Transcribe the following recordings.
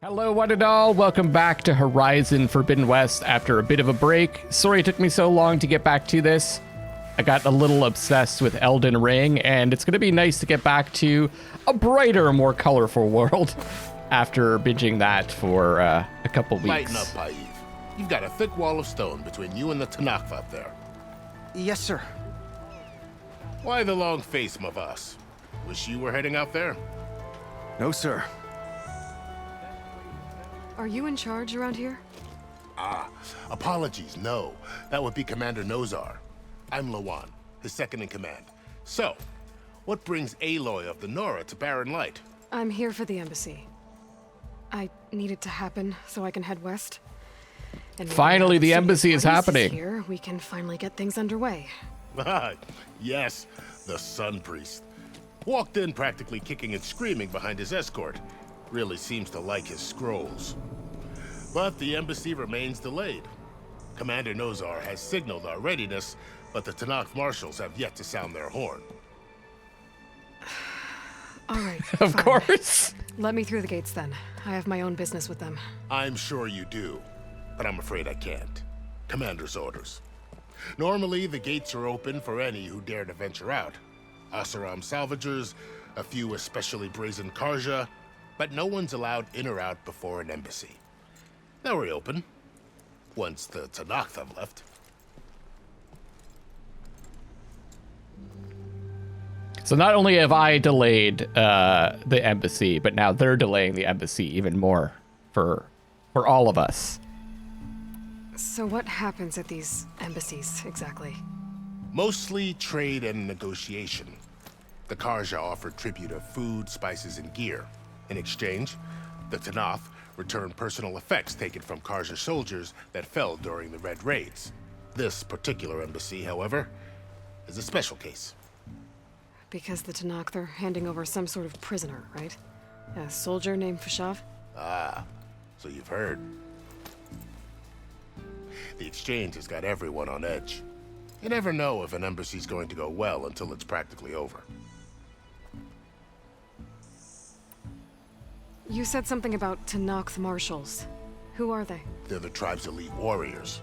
Hello, one and all. Welcome back to Horizon Forbidden West after a bit of a break. Sorry it took me so long to get back to this. I got a little obsessed with Elden Ring, and it's going to be nice to get back to a brighter, more colorful world after binging that for a couple weeks. Lighten up, Paiv. You've got a thick wall of stone between you and the Tanakh up there. Yes, sir. Why the long face, Mavas? Wish you were heading out there? No, sir. Are you in charge around here? Apologies, no. That would be Commander Nozar. I'm Lawan, his second in command. So, what brings Aloy of the Nora to Barren Light? I'm here for the embassy. I need it to happen so I can head west. And Finally, the embassy is happening. Here, we can finally get things underway. Yes, the Sun Priest. Walked in practically kicking and screaming behind his escort. Really seems to like his scrolls. But the embassy remains delayed. Commander Nozar has signaled our readiness, but the Tanakh marshals have yet to sound their horn. All right, Of fine. course. Let me through the gates then. I have my own business with them. I'm sure you do, but I'm afraid I can't. Commander's orders. Normally, the gates are open for any who dare to venture out. Asaram salvagers, a few especially brazen Karja, but no one's allowed in or out before an embassy. They'll reopen, once the Tanakh have left. So not only have I delayed the embassy, but now they're delaying the embassy even more for all of us. So what happens at these embassies, exactly? Mostly trade and negotiation. The Karja offer tribute of food, spices, and gear. In exchange, the Tanakh return personal effects taken from Karja soldiers that fell during the Red Raids. This particular embassy, however, is a special case. Because the Tanakh, they're handing over some sort of prisoner, right? A soldier named Fashav? Ah, so you've heard. The exchange has got everyone on edge. You never know if an embassy's going to go well until it's practically over. You said something about Tanakh marshals. Who are they? They're the tribe's elite warriors.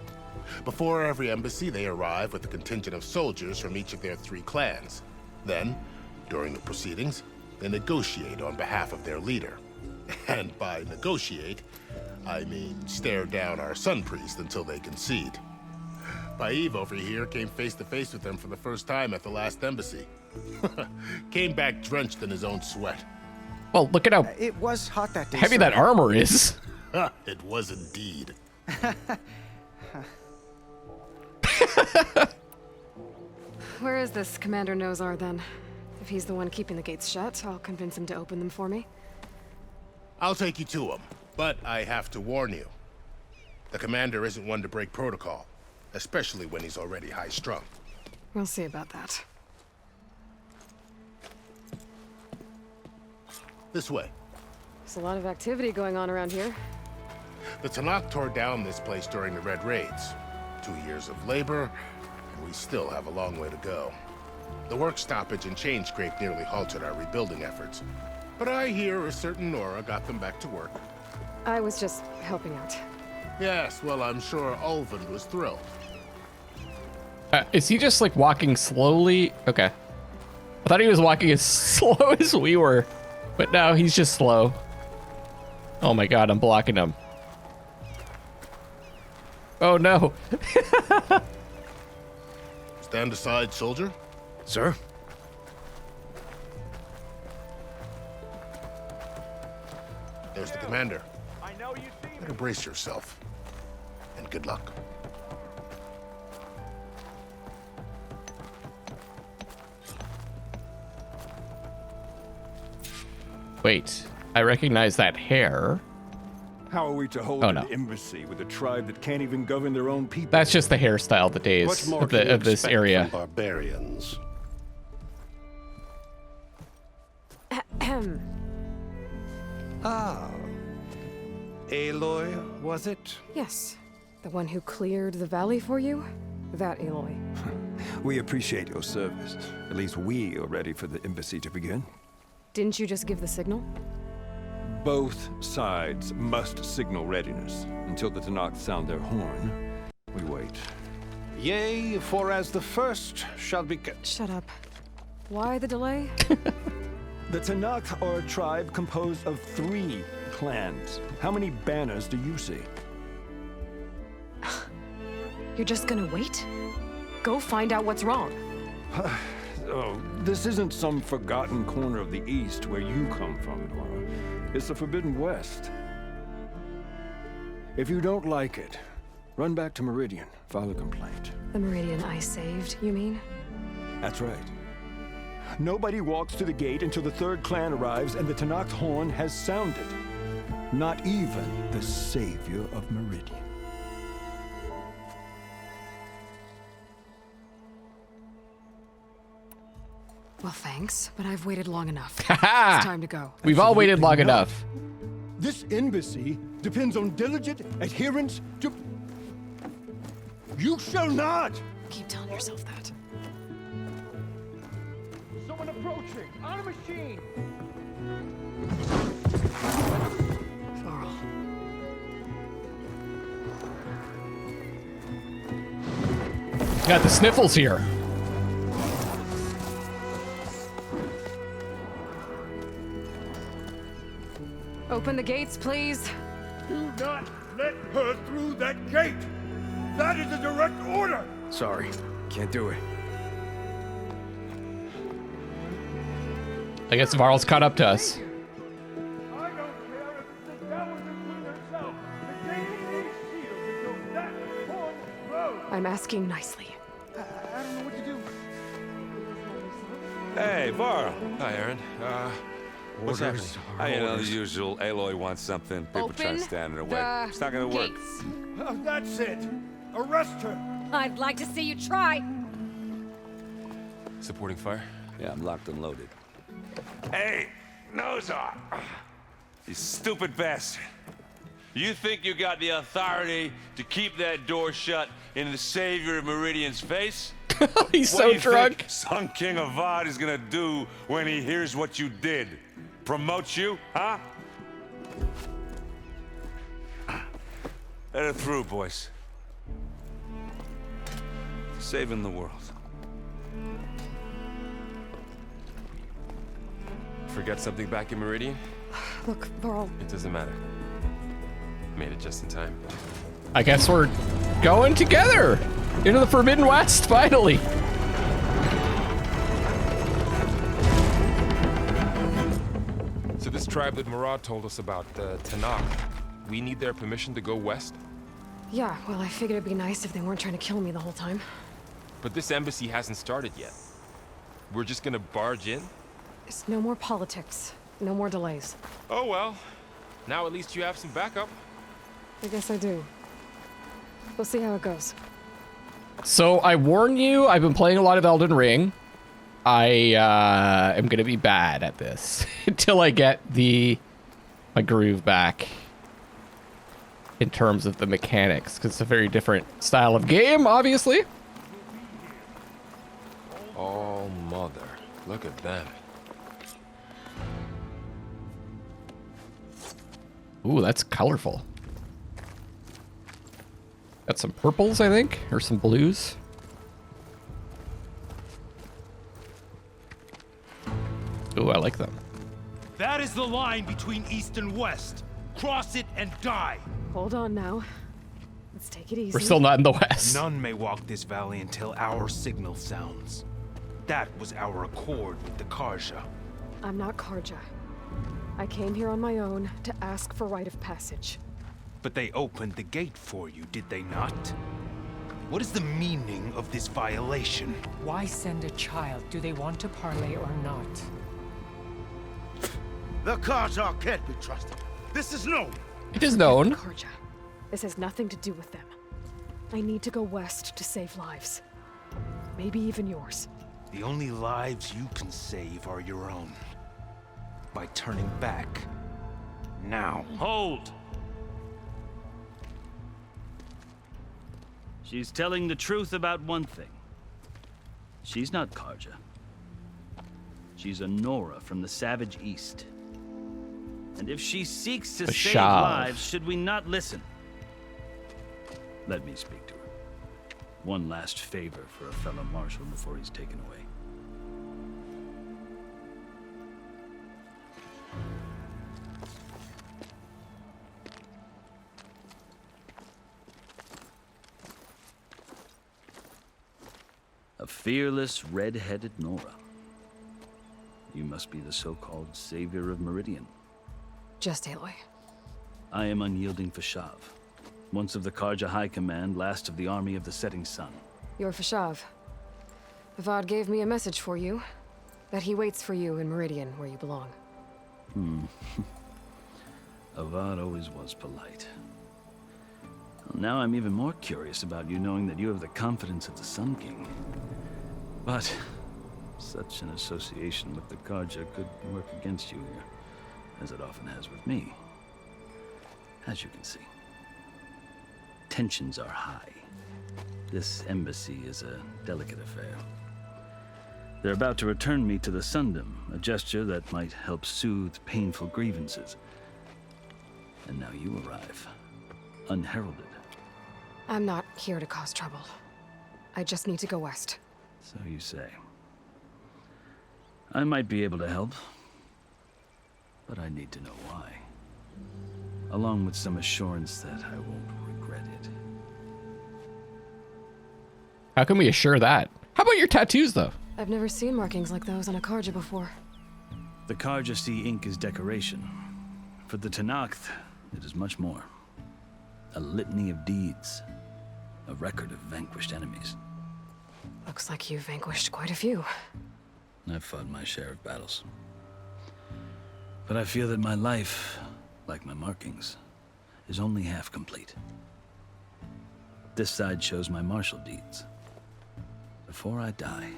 Before every embassy, they arrive with a contingent of soldiers from each of their 3 clans. Then, during the proceedings, they negotiate on behalf of their leader. And by negotiate, I mean stare down our Sun Priest until they concede. Paiv over here came face to face with them for the first time at the last embassy. Came back drenched in his own sweat. Well, look at how It was hot that day, heavy sir. that armor is. It was indeed. Where is this Commander Nozar, then? If he's the one keeping the gates shut, I'll convince him to open them for me. I'll take you to him, but I have to warn you. The commander isn't one to break protocol, especially when he's already high-strung. We'll see about that. This way. There's a lot of activity going on around here. The Tanakh tore down this place during the Red Raids. 2 years of labor, and we still have a long way to go. The work stoppage and chain scrape nearly halted our rebuilding efforts. But I hear a certain Nora got them back to work. I was just helping out. Yes, well, I'm sure Ulvin was thrilled. Is he just like walking slowly? Okay. I thought he was walking as slow as we were, but no, he's just slow. Oh my god, I'm blocking him. Oh no. Stand aside, soldier. Sir? There's the commander. Better brace yourself. And good luck. Wait, I recognize that hair. How are we to hold Oh, an no. embassy with a tribe that can't even govern their own people? That's just the hairstyle of the days What more of, can you of this expect area. from barbarians? Ah. Aloy, was it? Yes. The one who cleared the valley for you? That Aloy. We appreciate your service. At least we are ready for the embassy to begin. Didn't you just give the signal? Both sides must signal readiness. Until the Tanakh sound their horn, we wait. Yea, for as the first shall be... Shut up. Why the delay? The Tanakh are a tribe composed of 3 clans. How many banners do you see? You're just gonna wait? Go find out what's wrong. Oh, this isn't some forgotten corner of the East where you come from, Nora. It's the Forbidden West. If you don't like it, run back to Meridian, file a complaint. The Meridian I saved, you mean? That's right. Nobody walks to the gate until the 3rd clan arrives and the Tanakh's horn has sounded. Not even the savior of Meridian. Well, thanks, but I've waited long enough. Ha! It's time to go. We've all waited long Absolutely not. enough. This embassy depends on diligent adherence to... You shall not! Keep telling yourself that. Someone approaching! On a machine! Varl. Got the sniffles here. Open the gates, please. Do not let her through that gate! That is a direct order! Sorry, can't do it. I guess Varl's caught up to us. I don't care if it's the devil between herself. The gate is sealed until that horn blows. I'm asking nicely. I don't know what to do. Hey, Varl. Hi, Aaron. What's happening? You know, the usual. Aloy wants something. People try to stand in her way. It's not gonna work. That's it! Arrest her! I'd like to see you try. Supporting fire? Yeah, I'm locked and loaded. Hey, Nozar! You stupid bastard. You think you got the authority to keep that door shut in the savior of Meridian's face? He's What so do you drunk. think Sun King Avad is gonna do when he hears what you did? Promote you, huh? Let her through, boys. Saving the world. Forget something back in Meridian? Look, Varl, It doesn't matter. Made it just in time. I guess we're going together into the Forbidden West, finally. So this tribe that Murad told us about, the Tanakh, we need their permission to go west? yeah, well, I figured it'd be nice if they weren't trying to kill me the whole time. But this embassy hasn't started yet. We're just gonna barge in? It's no more politics. No more delays. Oh well. Now at least you have some backup. I guess I do. We'll see how it goes. So I warn you, I've been playing a lot of Elden Ring. I am gonna be bad at this until I get my groove back in terms of the mechanics, because it's a very different style of game, obviously. Oh, mother. Look at them. Ooh, that's colorful. Got some purples, I think, or some blues. Ooh, I like them. That is the line between East and West. Cross it and die. Hold on now. Let's take it easy. We're still not in the West. None may walk this valley until our signal sounds. That was our accord with the Karja. I'm not Karja. I came here on my own to ask for rite of passage. But they opened the gate for you, did they not? What is the meaning of this violation? Why send a child? Do they want to parley or not? The Karja can't be trusted. This is known. It is known. Karja. This has nothing to do with them. I need to go west to save lives. Maybe even yours. The only lives you can save are your own. By turning back. Now. Hold! She's telling the truth about one thing. She's not Karja. She's a Nora from the Savage East. And if she seeks to A save shav. lives, should we not listen? Let me speak to her. One last favor for a fellow marshal before he's taken away. A fearless, red-headed Nora. You must be the so-called savior of Meridian. Just Aloy. I am unyielding Fashav, once of the Karja High Command, last of the army of the setting sun. You're Fashav. Avad gave me a message for you. That he waits for you in Meridian, where you belong. Avad always was polite. Well, now I'm even more curious about you knowing that you have the confidence of the Sun King. But such an association with the Karja could work against you here, as it often has with me. As you can see, tensions are high. This embassy is a delicate affair. They're about to return me to the Sundom, a gesture that might help soothe painful grievances. And now you arrive, unheralded. I'm not here to cause trouble. I just need to go west. So you say. I might be able to help, but I need to know why. Along with some assurance that I won't regret it. How can we assure that? How about your tattoos, though? I've never seen markings like those on a Karja before. The Karja see ink as decoration. For the Tenakth, it is much more. A litany of deeds. A record of vanquished enemies. Looks like you've vanquished quite a few. I've fought my share of battles. But I feel that my life, like my markings, is only half complete. This side shows my martial deeds. Before I die,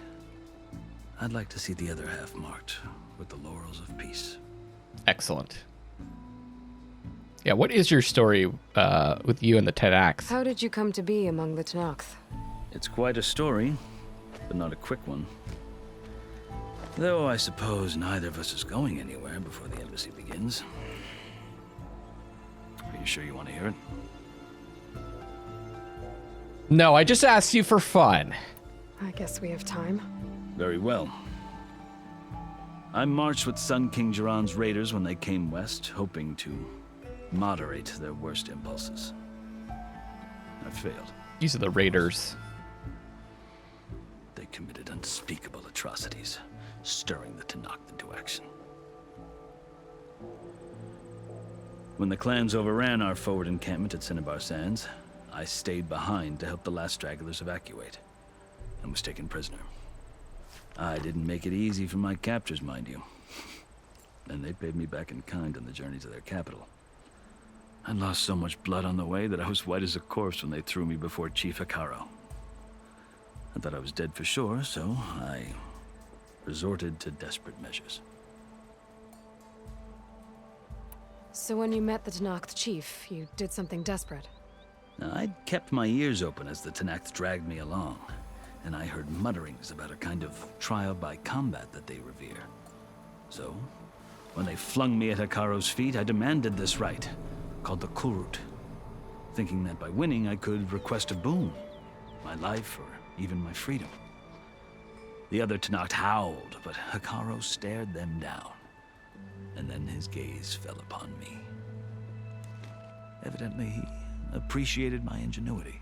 I'd like to see the other half marked with the laurels of peace. Excellent. Yeah, what is your story with you and the Tenakth? How did you come to be among the Tenakth? It's quite a story, but not a quick one. Though I suppose neither of us is going anywhere before the embassy begins. Are you sure you want to hear it? No, I just asked you for fun. I guess we have time. Very well. I marched with Sun King Jiran's raiders when they came west, hoping to moderate their worst impulses. I failed. These are the raiders. They committed unspeakable atrocities, stirring the Tenakth into action. When the clans overran our forward encampment at Cinnabar Sands, I stayed behind to help the last stragglers evacuate, and was taken prisoner. I didn't make it easy for my captors, mind you. And they paid me back in kind on the journey to their capital. I lost so much blood on the way that I was white as a corpse when they threw me before Chief Hekaro. I thought I was dead for sure, so I resorted to desperate measures. So when you met the Tenakth chief, you did something desperate? Now, I'd kept my ears open as the Tenakth dragged me along, and I heard mutterings about a kind of trial by combat that they revere. So, when they flung me at Hekaro's feet, I demanded this right, called the Kurut, thinking that by winning I could request a boon, my life or even my freedom. The other Tenakth howled, but Hekaro stared them down, and then his gaze fell upon me. Evidently, he appreciated my ingenuity.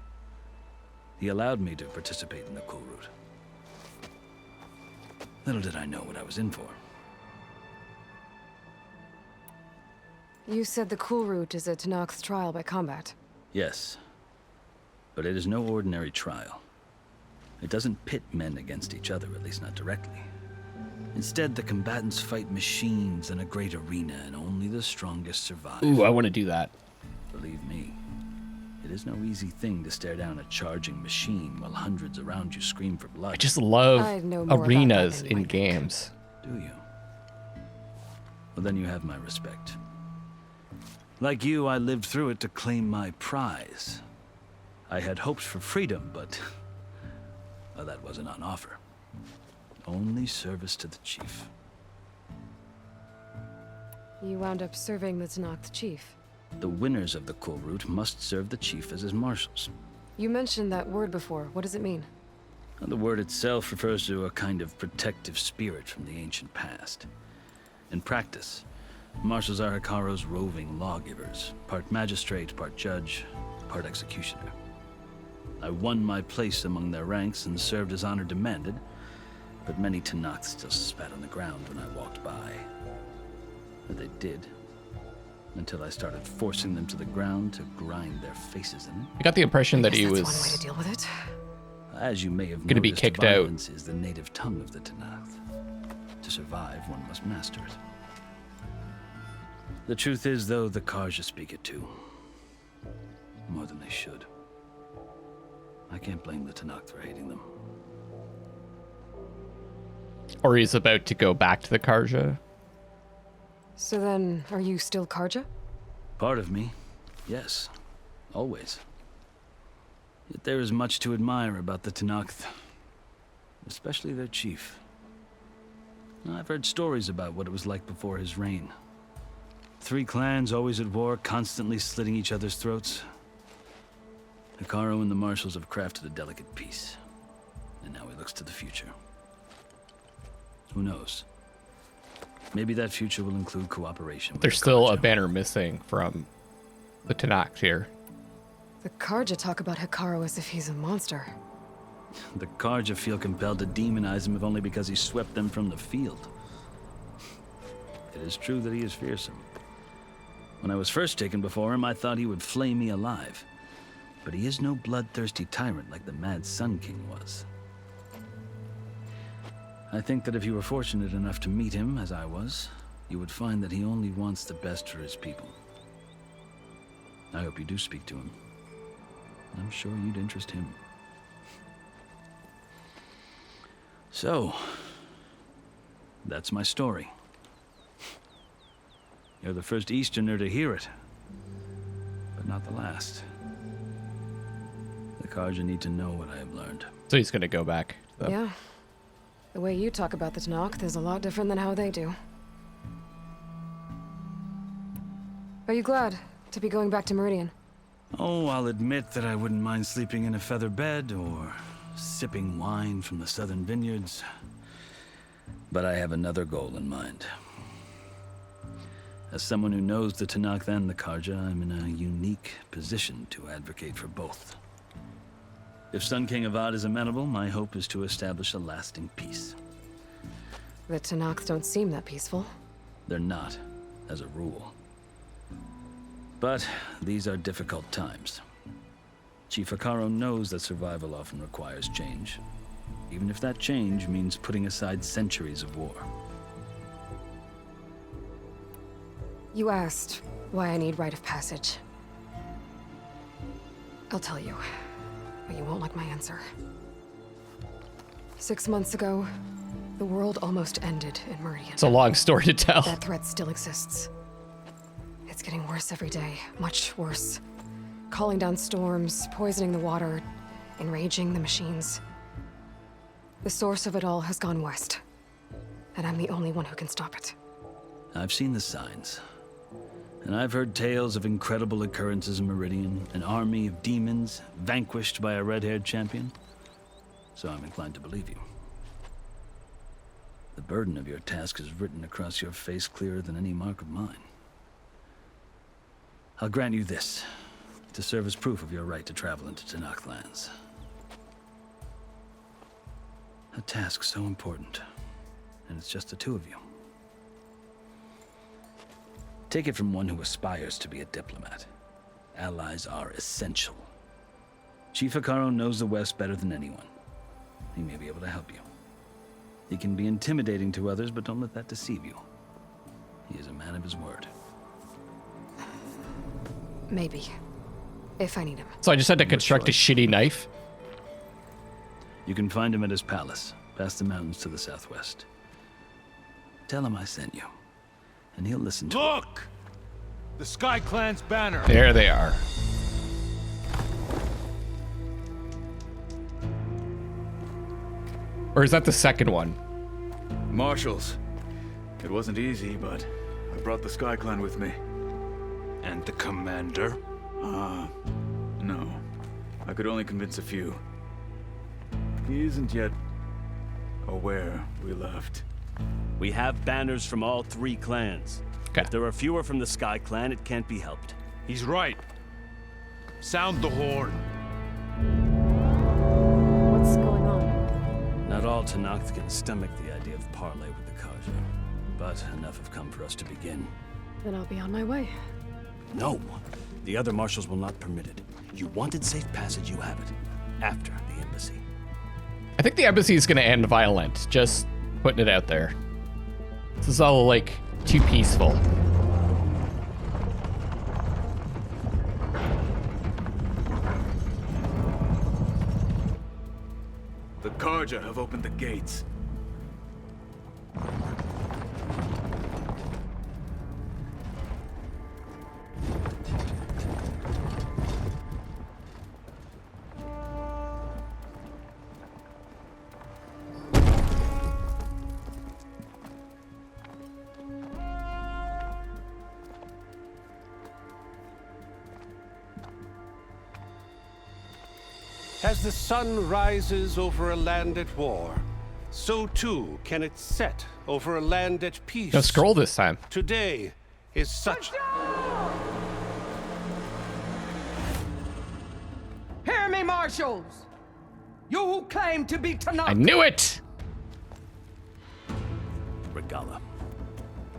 He allowed me to participate in the Kurut. Little did I know what I was in for. You said the Kurut is a Tenakth trial by combat. Yes, but it is no ordinary trial. It doesn't pit men against each other, at least not directly. Instead, the combatants fight machines in a great arena, and only the strongest survive. Ooh, I want to do that. Believe me, it is no easy thing to stare down a charging machine while hundreds around you scream for blood. I just love I know more about arenas that than you in might think. games. Do you? Well, then you have my respect. Like you, I lived through it to claim my prize. I had hoped for freedom, but well, that wasn't on offer. Only service to the chief. You wound up serving the Tenakth chief. The winners of the Cool Route must serve the chief as his marshals. You mentioned that word before. What does it mean? The word itself refers to a kind of protective spirit from the ancient past. In practice, marshals are Hekarro's roving lawgivers, part magistrate, part judge, part executioner. I won my place among their ranks and served as honor demanded, but many Tenakth still spat on the ground when I walked by. But they did, until I started forcing them to the ground to grind their faces in it. I got the impression that he That's was one way to deal with it. As you may have gonna be noticed, kicked out. violence is the native tongue of the Tenakth. To survive, one must master it. The truth is, though, the Karja speak it too. More than they should. I can't blame the Tenakth for hating them. Or he's about to go back to the Karja. So then, are you still Karja? Part of me, yes. Always. Yet there is much to admire about the Tenakth. Especially their chief. I've heard stories about what it was like before his reign. 3 clans always at war, constantly slitting each other's throats. Hekarro and the marshals have crafted a delicate peace. And now he looks to the future. Who knows? Maybe that future will include cooperation. There's still a banner missing from the Tenakth here. The Karja talk about Hekarro as if he's a monster. The Karja feel compelled to demonize him if only because he swept them from the field. It is true that he is fearsome. When I was first taken before him, I thought he would flay me alive. But he is no bloodthirsty tyrant like the Mad Sun King was. I think that if you were fortunate enough to meet him, as I was, you would find that he only wants the best for his people. I hope you do speak to him. I'm sure you'd interest him. So, that's my story. You're the first Easterner to hear it, but not the last. The Karja need to know what I have learned. So he's gonna go back. Yeah. The way you talk about the Tenakth is a lot different than how they do. Are you glad to be going back to Meridian? Oh, I'll admit that I wouldn't mind sleeping in a feather bed or sipping wine from the southern vineyards. But I have another goal in mind. As someone who knows the Tenakth and the Karja, I'm in a unique position to advocate for both. If Sun King Avad is amenable, my hope is to establish a lasting peace. The Tenakth don't seem that peaceful. They're not, as a rule. But these are difficult times. Chief Hekarro knows that survival often requires change, even if that change means putting aside centuries of war. You asked why I need rite of passage. I'll tell you, but you won't like my answer. 6 months ago, the world almost ended in Meridian. It's a long story to tell. That threat still exists. It's getting worse every day, much worse. Calling down storms, poisoning the water, enraging the machines. The source of it all has gone west, and I'm the only one who can stop it. I've seen the signs. And I've heard tales of incredible occurrences in Meridian, an army of demons vanquished by a red-haired champion. So I'm inclined to believe you. The burden of your task is written across your face clearer than any mark of mine. I'll grant you this, to serve as proof of your right to travel into Tenakth lands. A task so important, and it's just the 2 of you. Take it from one who aspires to be a diplomat. Allies are essential. Chief Hekarro knows the West better than anyone. He may be able to help you. He can be intimidating to others, but don't let that deceive you. He is a man of his word. Maybe. If I need him. So I just had to construct a shitty knife? You can find him at his palace, past the mountains to the southwest. Tell him I sent you, and he'll listen to it. Look! The Sky Clan's banner! There they are. Or is that the second one? Marshals. It wasn't easy, but brought the Sky Clan with me. And the commander? No. I could only convince a few. He isn't yet aware we left. We have banners from all 3 clans. Okay. If there are fewer from the Sky Clan, it can't be helped. He's right. Sound the horn. What's going on? Not all Tenakth can stomach the idea of parley with the Karja, but enough have come for us to begin. Then I'll be on my way. No, the other marshals will not permit it. You wanted safe passage, you have it. After the embassy. I think the embassy is going to end violent. Just putting it out there. This is all like too peaceful. The Karja have opened the gates. As the sun rises over a land at war, so too can it set over a land at peace. No scroll this time. Today is such... Hear me, marshals! You who claim to be Tenakth. I knew it! Regala.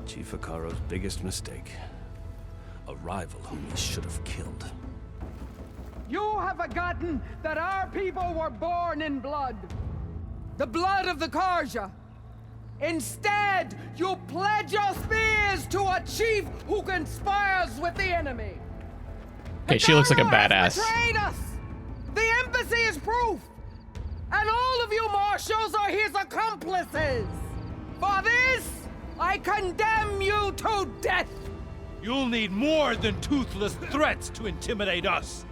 Chief Akaro's biggest mistake. A rival whom he should have killed. You have forgotten that our people were born in blood. The blood of the Karja. Instead, you pledge your spears to a chief who conspires with the enemy. Okay, she looks like a badass. Betrayed us. The embassy is proof. And all of you marshals are his accomplices. For this, I condemn you to death. You'll need more than toothless threats to intimidate us.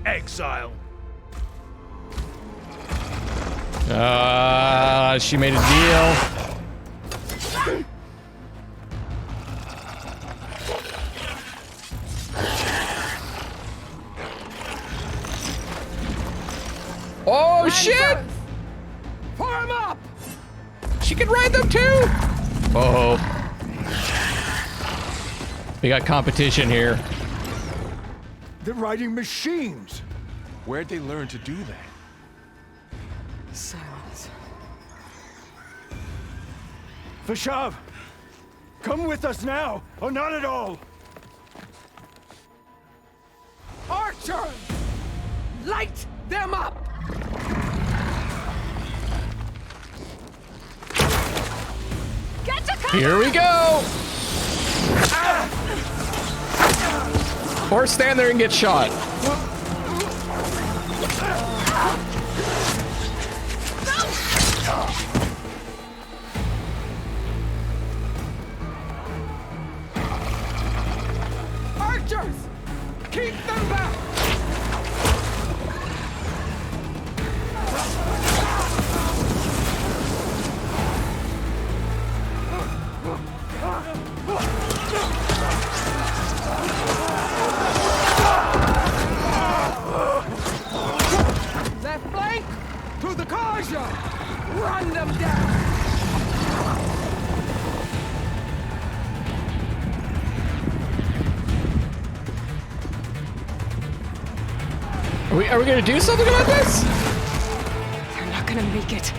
Exile. She made a deal. Oh shit! Form up! She can ride them too! Oh. We got competition here. They're riding machines. Where'd they learn to do that? Silence. Vashav, come with us now, or not at all. Archers! Light them up! Get to cover! Here we go! Or stand there and get shot. Archers! Keep them back! Left flank to the Karja! Run them down! Are we gonna do something about this? They're not gonna make it.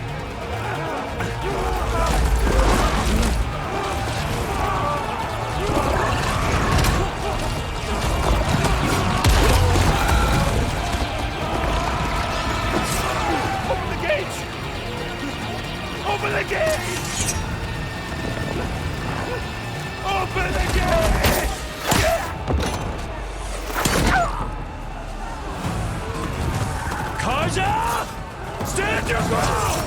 Open the gates! Open the gates! Open the gates! Karja! Stand your ground!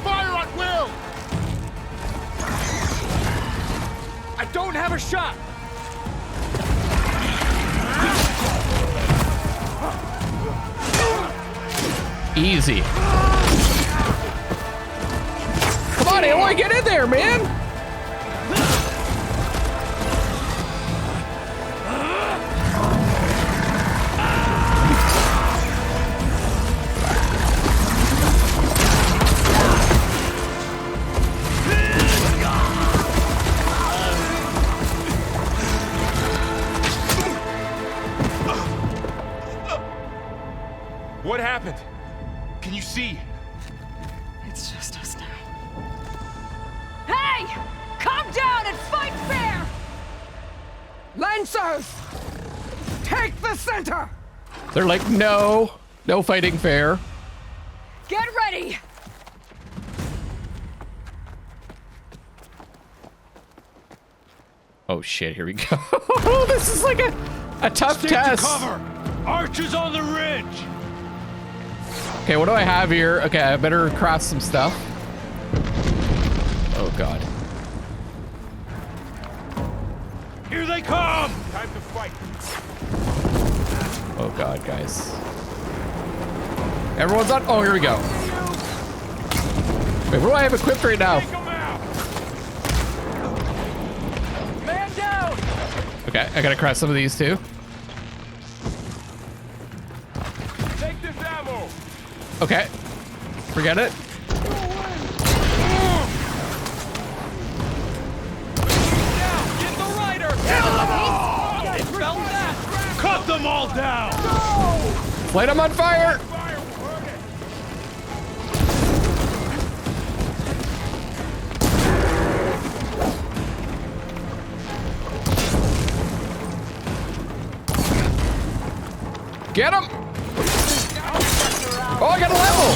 Fire at will! I don't have a shot! Easy. Come on, on, Aloy, get in there, man! What happened? Can you see? It's just us now. Hey! Calm down and fight fair! Lancers! Take the center! They're like, no fighting fair. Get ready! Oh shit, here we go. This is like a tough Stick test. to cover! Archers on the ridge! Okay, what do I have here? Okay, I better craft some stuff. Oh god. Here they come! Time to fight. Oh god, guys. Everyone's on. Oh, here we go. Wait, what do I have equipped right now? Take 'em out! Man down! Okay, I gotta craft some of these too. Take this ammo! Okay. Forget it. Get the rider! Cut them all down! Light them on fire! Get him! Oh, I got a level!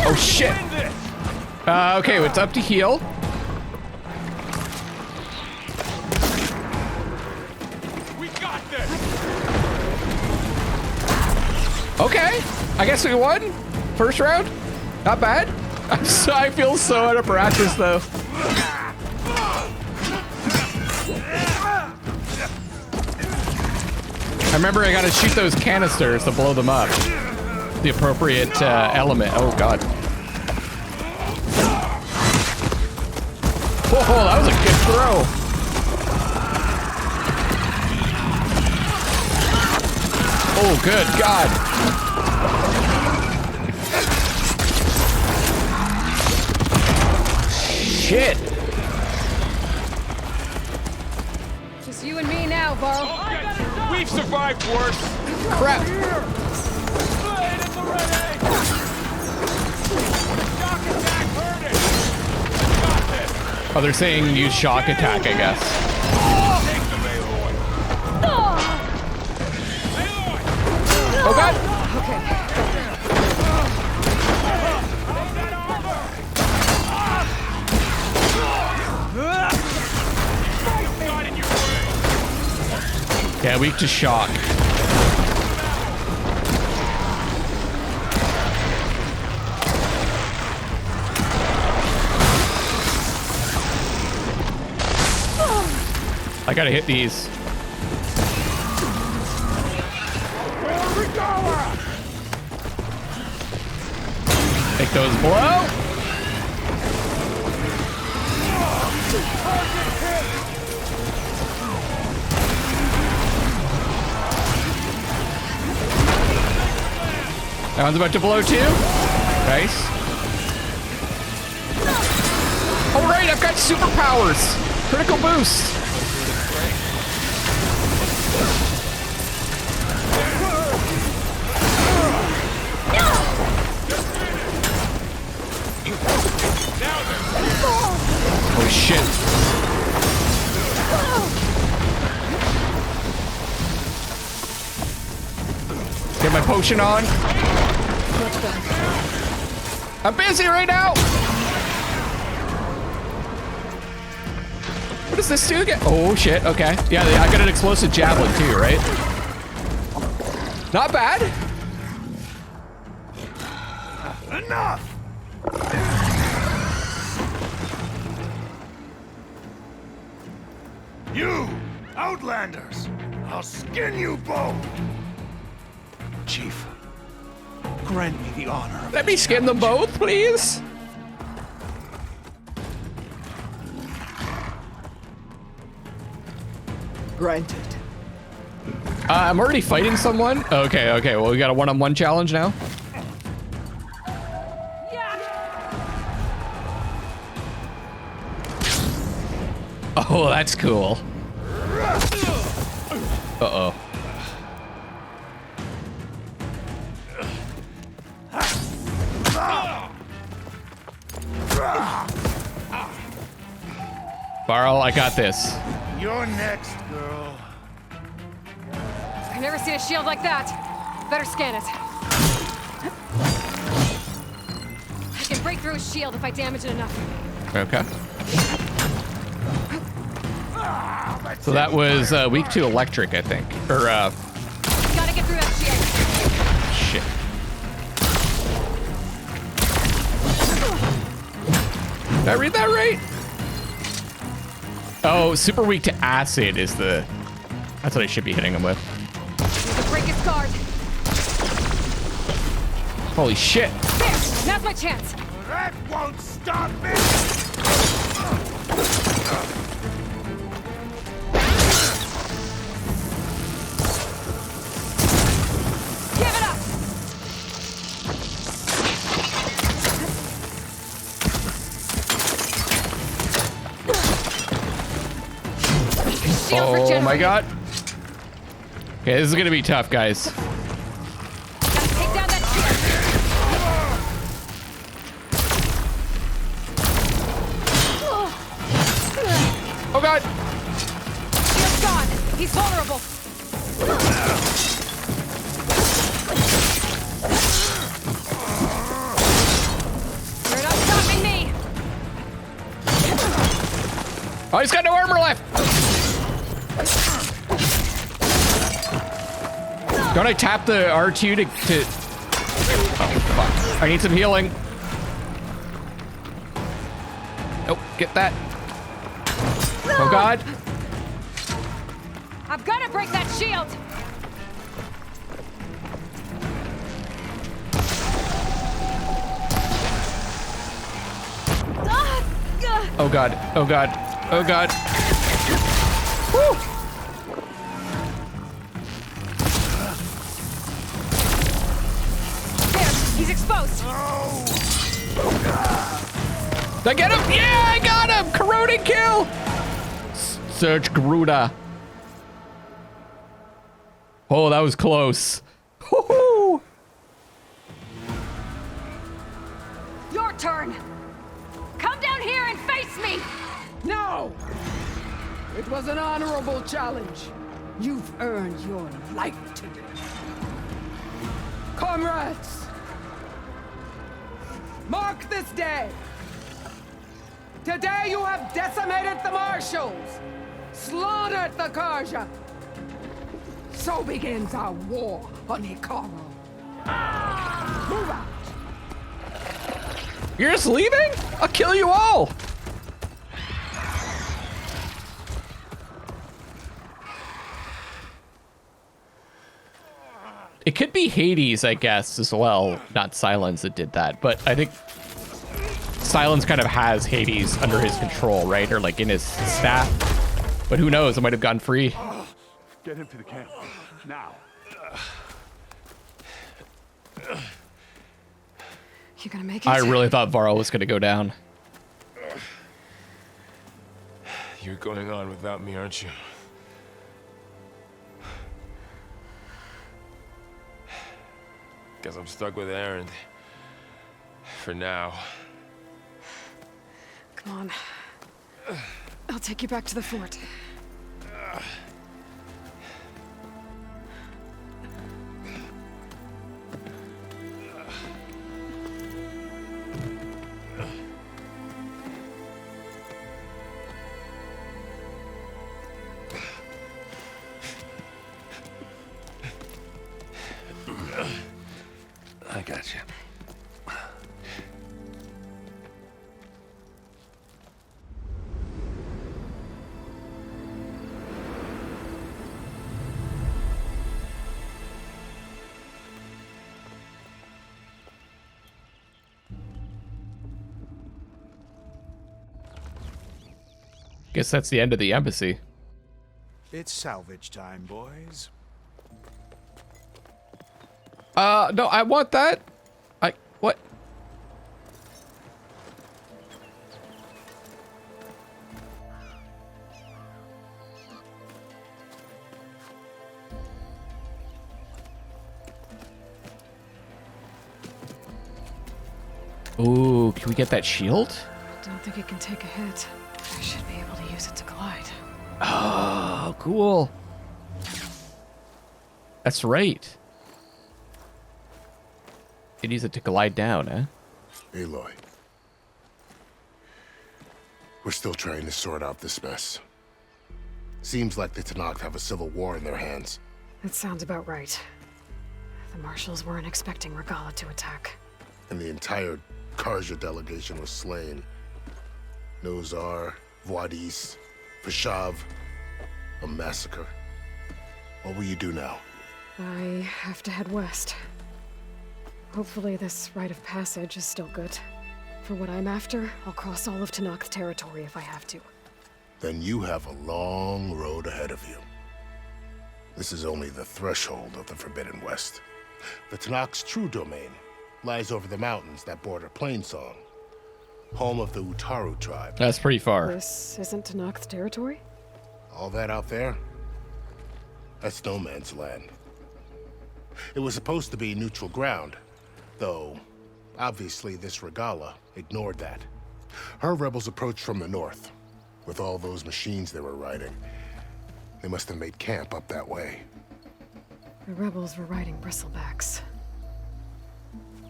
Oh shit! Okay, it's up to heal. We got this! Okay, I guess we won. First round, not bad. I feel so out of practice though. I remember I gotta shoot those canisters to blow them up. The appropriate element. Oh god. Whoa, that was a good throw. Oh, good god. Shit. Just you and me now, Varl. We've survived worse! Crap. Oh, they're saying use shock attack, I guess. Oh god! Yeah, weak to shock. I gotta hit these. Make those blow. That one's about to blow too. Nice. All right, I've got superpowers. Critical boost. Oh shit. Get my potion on. I'm busy right now. What does this do again? Oh shit, okay. Yeah, I got an explosive javelin too, right? Not bad. Enough! You, Outlanders! I'll skin you both! Chief, Grant me the honor of Let me skin them both, please. Granted. I'm already fighting someone. Okay, okay. Well, we got a one-on-one challenge now. Oh, that's cool. Uh-oh. Varl, I got this. You're next, girl. I've never seen a shield like that. Better scan it. I can break through a shield if I damage it enough. Okay. So that was weak to electric, I think. Or, Gotta get through that shield. shit. Did I read that right? Oh, super weak to acid is the... That's what I should be hitting him with. The break his guard. Holy shit. There! Now's my chance. That won't stop me! Give it up! Shield Oh my regenerated. god. Okay, this is gonna be tough, guys. Gotta take down that shield. Oh god. Shield's gone. He's vulnerable. You're not stopping me. Oh, he's got no armor left. Don't I tap the R2 to... Oh, fuck. I need some healing. Nope, get that. Oh, God. I've got to break that shield. Oh, God. Oh, God. Oh, God. Woo! He's exposed. Did I get him? Yeah, I got him! Corroding kill! Search Garuda. Oh, that was close. Woohoo! Your turn. Come down here and face me. No! It was an honorable challenge. You've earned your life today. Comrades! Mark this day. Today you have decimated the marshals, slaughtered the Karja. So begins our war on Hikaru. Move out. You're just leaving? I'll kill you all. It could be Hades, I guess, as well. Not Silence that did that, but I think Silence kind of has Hades under his control, right? Or like in his staff. But who knows? It might have gone free. Get him to the camp. Now. You gonna make it? I really thought Varl was going to go down. You're going on without me, aren't you? Guess I'm stuck with Aaron. For now. Come on. I'll take you back to the fort. I got you. Guess that's the end of the embassy. It's salvage time, boys. No, I want that. What? Ooh, can we get that shield? Don't think it can take a hit. I should be able to use it to glide. Oh, cool. That's right. It use it to glide down, huh? Aloy. We're still trying to sort out this mess. Seems like the Tenakth have a civil war in their hands. That sounds about right. The marshals weren't expecting Regala to attack. And the entire Karja delegation was slain. Nozar, Voidis, Vashav. A massacre. What will you do now? I have to head west. Hopefully this rite of passage is still good. For what I'm after, I'll cross all of Tenakth territory if I have to. Then you have a long road ahead of you. This is only the threshold of the Forbidden West. The Tenakth's true domain lies over the mountains that border Plainsong, home of the Utaru tribe. That's pretty far. This isn't Tenakth territory? All that out there? That's no man's land. It was supposed to be neutral ground, though obviously this Regala ignored that. Her rebels approached from the north. With all those machines they were riding, they must have made camp up that way. The rebels were riding bristlebacks.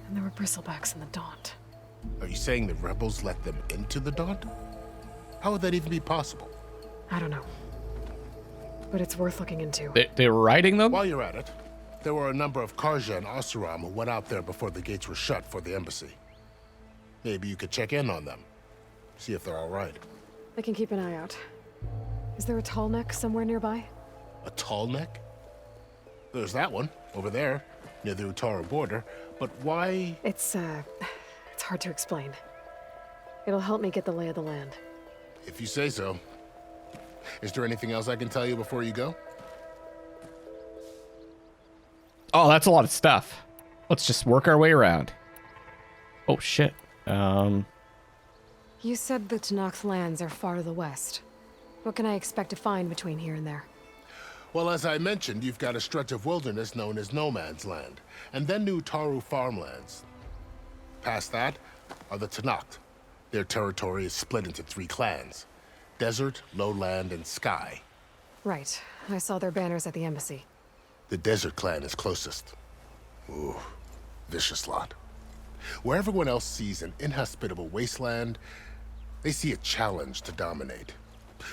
And there were bristlebacks in the Daunt. Are you saying the rebels let them into the Daunt? How would that even be possible? I don't know. But it's worth looking into. They were riding them? While you're at it, there were a number of Karja and Oseram who went out there before the gates were shut for the embassy. Maybe you could check in on them. See if they're all right. I can keep an eye out. Is there a tall neck somewhere nearby? A tall neck? There's that one, over there, near the Utaru border. But why? It's hard to explain. It'll help me get the lay of the land. If you say so. Is there anything else I can tell you before you go? Oh, that's a lot of stuff. Let's just work our way around. Oh, shit. You said the Tenakth lands are far to the west. What can I expect to find between here and there? Well, as I mentioned, you've got a stretch of wilderness known as No Man's Land, and then the Utaru farmlands. Past that are the Tenakth. Their territory is split into 3 clans: Desert, Lowland, and Sky. Right. I saw their banners at the embassy. The Desert clan is closest. Ooh, vicious lot. Where everyone else sees an inhospitable wasteland, they see a challenge to dominate.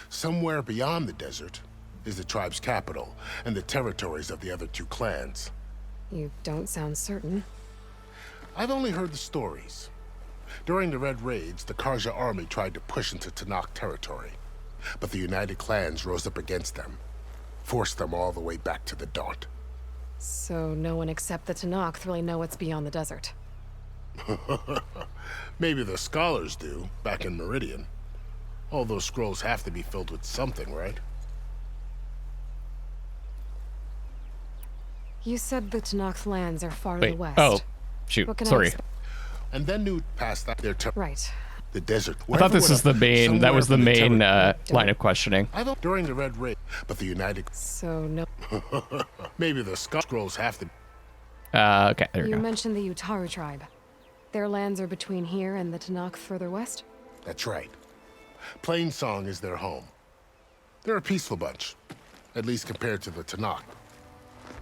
Somewhere beyond the desert is the tribe's capital and the territories of the other 2 clans. You don't sound certain. I've only heard the stories. During the Red Raids, the Karja army tried to push into Tenakth territory, but the united clans rose up against them, forced them all the way back to the Daunt. So no one except the Tenakth really know what's beyond the desert. Maybe the scholars do, back in Meridian. All those scrolls have to be filled with something, right? You said the Tenakth lands are far to Wait. the west. Oh, shoot. What can I Sorry. expect? And then new past that, their Right. the desert. I thought this was the main. That was the main line of questioning. During the Red Raid, but the United. So no. Maybe the scrolls have to. Okay, there we You go. mentioned the Utaru tribe. Their lands are between here and the Tenakth further west? That's right. Plainsong is their home. They're a peaceful bunch, at least compared to the Tenakth.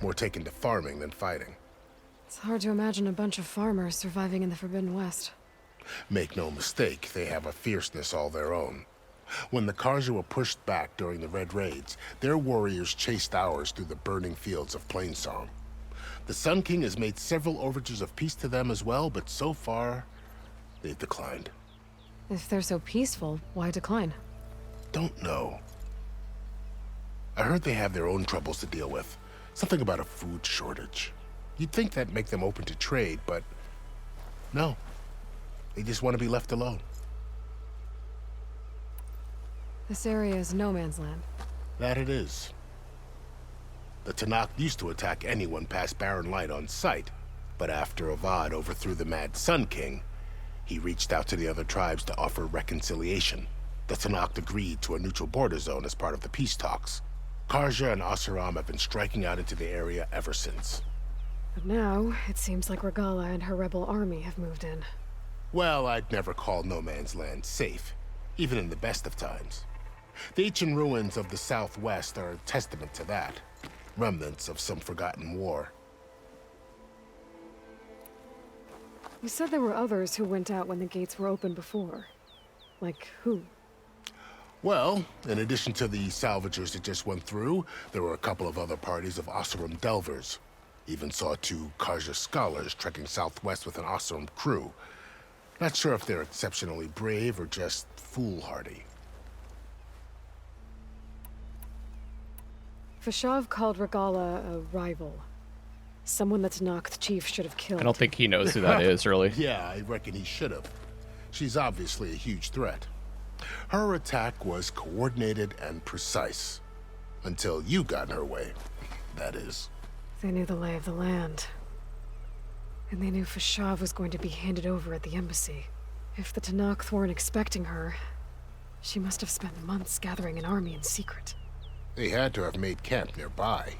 More taken to farming than fighting. It's hard to imagine a bunch of farmers surviving in the Forbidden West. Make no mistake, they have a fierceness all their own. When the Karja were pushed back during the Red Raids, their warriors chased ours through the burning fields of Plainsong. The Sun King has made several overtures of peace to them as well, but so far, they've declined. If they're so peaceful, why decline? Don't know. I heard they have their own troubles to deal with. Something about a food shortage. You'd think that'd make them open to trade, but no. They just want to be left alone. This area is no man's land. That it is. The Tanakh used to attack anyone past Barren Light on sight, but after Avad overthrew the Mad Sun King, he reached out to the other tribes to offer reconciliation. The Tanakh agreed to a neutral border zone as part of the peace talks. Karja and Asuram have been striking out into the area ever since. But now, it seems like Regala and her rebel army have moved in. Well, I'd never call no man's land safe, even in the best of times. The ancient ruins of the Southwest are a testament to that. Remnants of some forgotten war. You said there were others who went out when the gates were open before. Like who? Well, in addition to the salvagers that just went through, there were a couple of other parties of Asuram delvers. Even saw 2 Karja scholars trekking southwest with an Asuram crew. Not sure if they're exceptionally brave or just foolhardy. Fashav called Regala a rival. Someone that Tanakh chief should have killed. I don't think he knows who that is, really. Yeah, I reckon he should have. She's obviously a huge threat. Her attack was coordinated and precise. Until you got in her way, that is. They knew the lay of the land. And they knew Fashav was going to be handed over at the embassy. If the Tanakh weren't expecting her, she must have spent months gathering an army in secret. They had to have made camp nearby.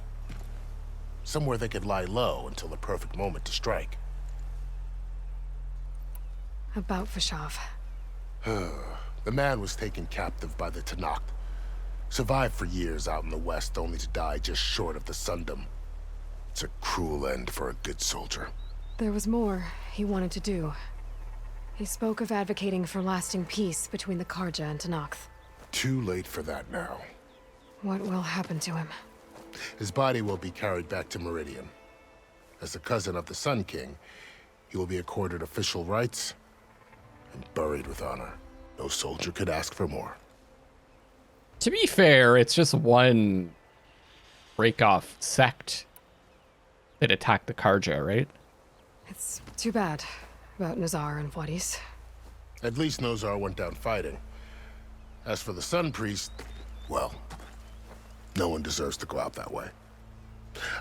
Somewhere they could lie low until the perfect moment to strike. About Fashav. The man was taken captive by the Tanakh. Survived for years out in the west, only to die just short of the Sundom. It's a cruel end for a good soldier. There was more he wanted to do. He spoke of advocating for lasting peace between the Karja and Tanakh. Too late for that now. What will happen to him? His body will be carried back to Meridian. As a cousin of the Sun King, he will be accorded official rights and buried with honor. No soldier could ask for more. To be fair, it's just one break-off sect that attacked the Karja, right? It's too bad about Nazar and Wadis. At least Nozar went down fighting. As for the Sun Priest, well, no one deserves to go out that way.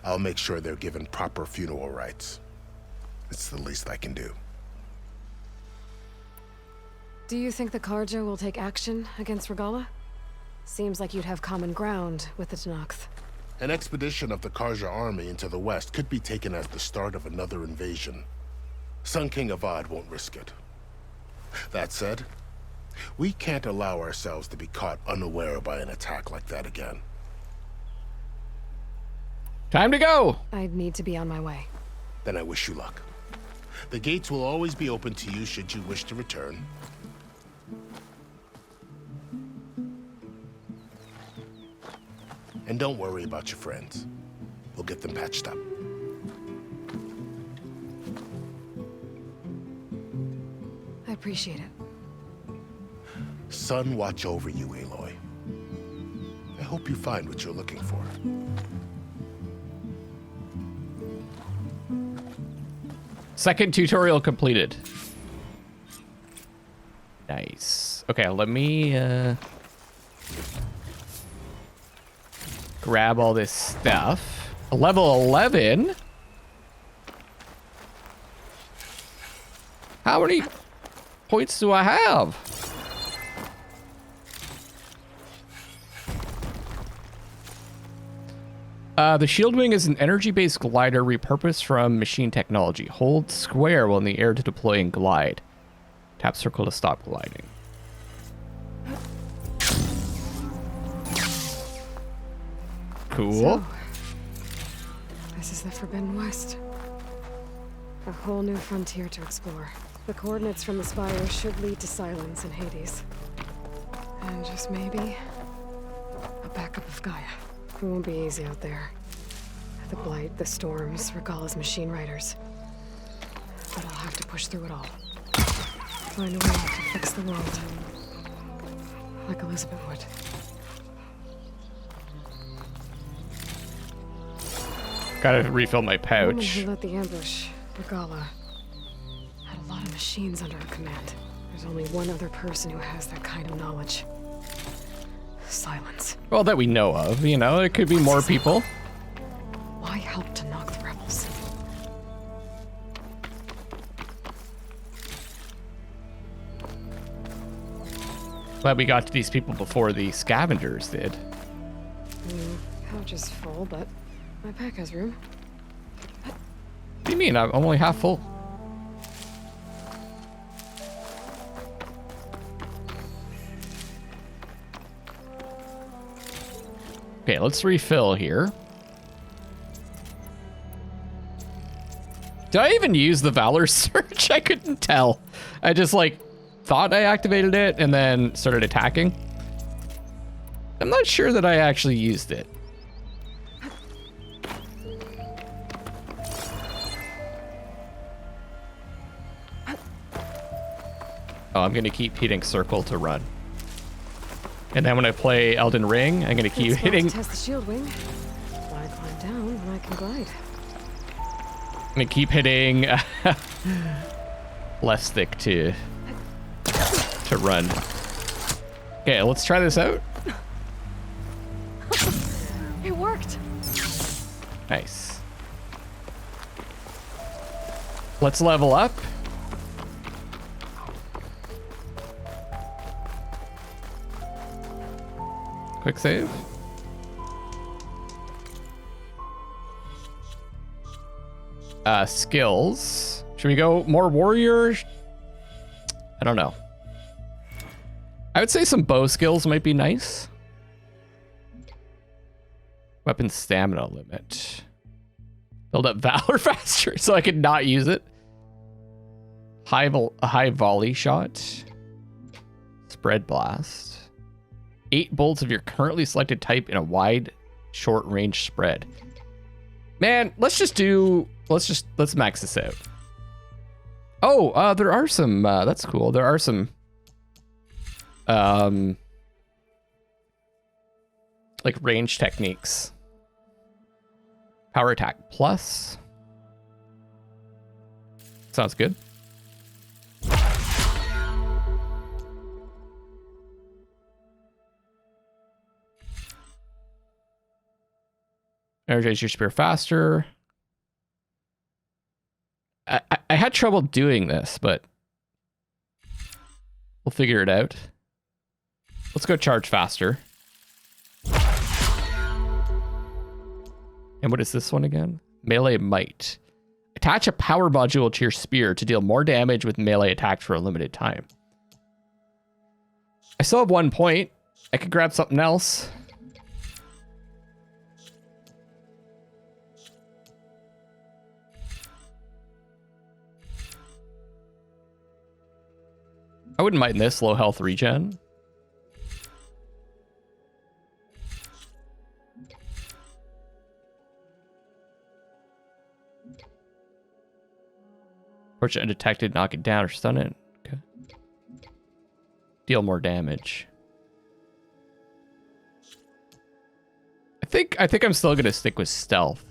I'll make sure they're given proper funeral rites. It's the least I can do. Do you think the Karja will take action against Regala? Seems like you'd have common ground with the Tanakh. An expedition of the Karja army into the west could be taken as the start of another invasion. Sun King Avad won't risk it. That said, we can't allow ourselves to be caught unaware by an attack like that again. Time to go! I'd need to be on my way. Then I wish you luck. The gates will always be open to you should you wish to return. And don't worry about your friends. We'll get them patched up. I appreciate it. Sun watch over you, Aloy. I hope you find what you're looking for. Second tutorial completed. Nice. Okay, let me grab all this stuff. Level 11? How many points do I have? The Shield Wing is an energy-based glider repurposed from machine technology. Hold square while in the air to deploy and glide. Tap circle to stop gliding. Cool. So, this is the Forbidden West. A whole new frontier to explore. The coordinates from the spire should lead to silence in Hades. And just maybe, a backup of Gaia. It won't be easy out there. The blight, the storms, Regala's machine riders. But I'll have to push through it all. Find a way to fix the world. Like Elizabeth would. Gotta refill my The woman pouch. who led the ambush, Regala, had a lot of machines under her command. There's only one other person who has that kind of knowledge. silence. Well, that we know of, you know, it could be more people. Why help to knock the rebels? Glad we got to these people before the scavengers did. Couch is full, but my pack has room. What do you mean? I'm only half full. Okay, let's refill here. Did I even use the Valor Search? I couldn't tell. I just like thought I activated it and then started attacking. I'm not sure that I actually used it. Oh, I'm gonna keep hitting circle to run. And then when I play Elden Ring, I'm gonna keep hitting. Test the shield wing. Why climb down when I can glide? I'm gonna keep hitting left stick to run. Okay, let's try this out. It worked. Nice. Let's level up. Quick save. Skills. Should we go more warrior? I don't know. I would say some bow skills might be nice. Weapon stamina limit. Build up valor faster so I could not use it. High volley shot. Spread blast. 8 bolts of your currently selected type in a wide, short range spread. Man, let's max this out. Oh, there are some, that's cool. There are some, like range techniques. Power attack plus. Sounds good. Energize your spear faster. I had trouble doing this, but we'll figure it out. Let's go charge faster. And what is this one again? Melee might. Attach a power module to your spear to deal more damage with melee attacks for a limited time. I still have 1 point. I could grab something else. I wouldn't mind this low health regen. Approach it undetected, knock it down or stun it. Okay. Deal more damage. I think I'm still gonna stick with stealth.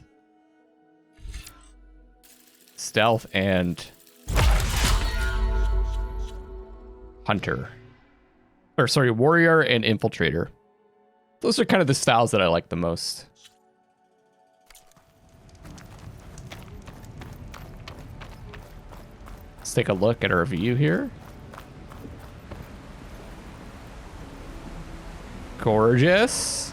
Stealth and hunter. Or sorry, warrior and infiltrator. Those are kind of the styles that I like the most. Let's take a look at our view here. Gorgeous.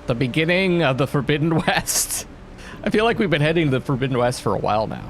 The beginning of the Forbidden West. I feel like we've been heading to the Forbidden West for a while now.